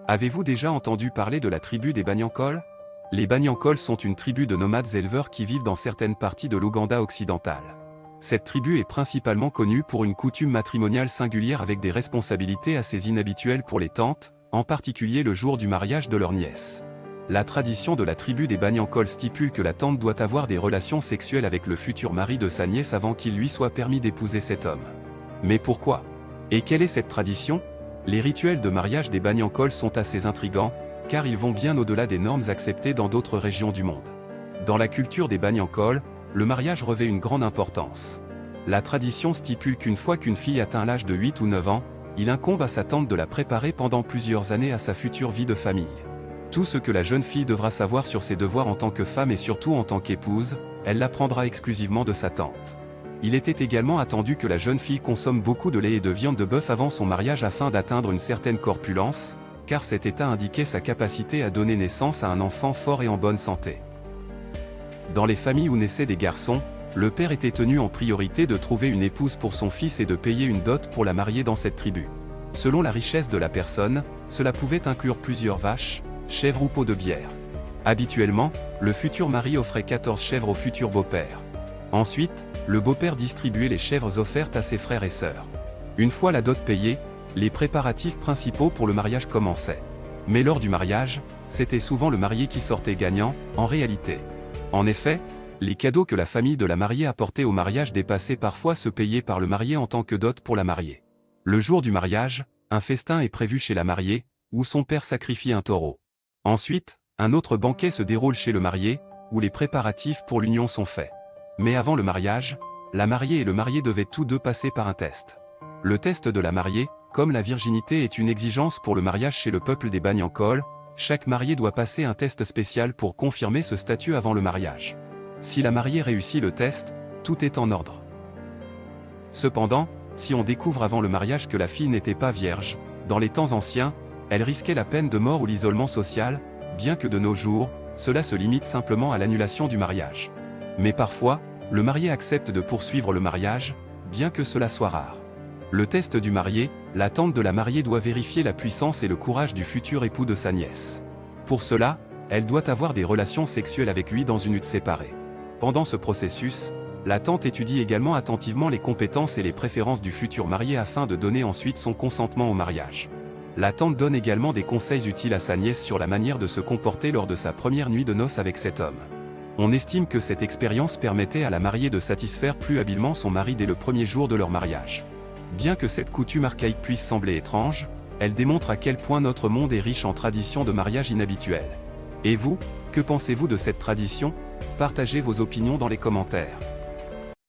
Avez-vous déjà entendu parler de la tribu des Banyankole? Les Banyankole sont une tribu de nomades éleveurs qui vivent dans certaines parties de l'Ouganda occidental. Cette tribu est principalement connue pour une coutume matrimoniale singulière avec des responsabilités assez inhabituelles pour les tantes, en particulier le jour du mariage de leur nièce. La tradition de la tribu des Banyankole stipule que la tante doit avoir des relations sexuelles avec le futur mari de sa nièce avant qu'il lui soit permis d'épouser cet homme. Mais pourquoi? Et quelle est cette tradition? Les rituels de mariage des Banyankole sont assez intrigants, car ils vont bien au-delà des normes acceptées dans d'autres régions du monde. Dans la culture des Banyankole, le mariage revêt une grande importance. La tradition stipule qu'une fois qu'une fille atteint l'âge de 8 ou 9 ans, il incombe à sa tante de la préparer pendant plusieurs années à sa future vie de famille. Tout ce que la jeune fille devra savoir sur ses devoirs en tant que femme et surtout en tant qu'épouse, elle l'apprendra exclusivement de sa tante. Il était également attendu que la jeune fille consomme beaucoup de lait et de viande de bœuf avant son mariage afin d'atteindre une certaine corpulence, car cet état indiquait sa capacité à donner naissance à un enfant fort et en bonne santé. Dans les familles où naissaient des garçons, le père était tenu en priorité de trouver une épouse pour son fils et de payer une dot pour la marier dans cette tribu. Selon la richesse de la personne, cela pouvait inclure plusieurs vaches, chèvres ou pots de bière. Habituellement, le futur mari offrait 14 chèvres au futur beau-père. Ensuite, le beau-père distribuait les chèvres offertes à ses frères et sœurs. Une fois la dot payée, les préparatifs principaux pour le mariage commençaient. Mais lors du mariage, c'était souvent le marié qui sortait gagnant, en réalité. En effet, les cadeaux que la famille de la mariée apportait au mariage dépassaient parfois ceux payés par le marié en tant que dot pour la mariée. Le jour du mariage, un festin est prévu chez la mariée, où son père sacrifie un taureau. Ensuite, un autre banquet se déroule chez le marié, où les préparatifs pour l'union sont faits. Mais avant le mariage, la mariée et le marié devaient tous deux passer par un test. Le test de la mariée, comme la virginité est une exigence pour le mariage chez le peuple des Banyankole, chaque marié doit passer un test spécial pour confirmer ce statut avant le mariage. Si la mariée réussit le test, tout est en ordre. Cependant, si on découvre avant le mariage que la fille n'était pas vierge, dans les temps anciens, elle risquait la peine de mort ou l'isolement social, bien que de nos jours, cela se limite simplement à l'annulation du mariage. Mais parfois, le marié accepte de poursuivre le mariage, bien que cela soit rare. Le test du marié, la tante de la mariée doit vérifier la puissance et le courage du futur époux de sa nièce. Pour cela, elle doit avoir des relations sexuelles avec lui dans une hutte séparée. Pendant ce processus, la tante étudie également attentivement les compétences et les préférences du futur marié afin de donner ensuite son consentement au mariage. La tante donne également des conseils utiles à sa nièce sur la manière de se comporter lors de sa première nuit de noces avec cet homme. On estime que cette expérience permettait à la mariée de satisfaire plus habilement son mari dès le premier jour de leur mariage. Bien que cette coutume archaïque puisse sembler étrange, elle démontre à quel point notre monde est riche en traditions de mariage inhabituelles. Et vous, que pensez-vous de cette tradition? Partagez vos opinions dans les commentaires.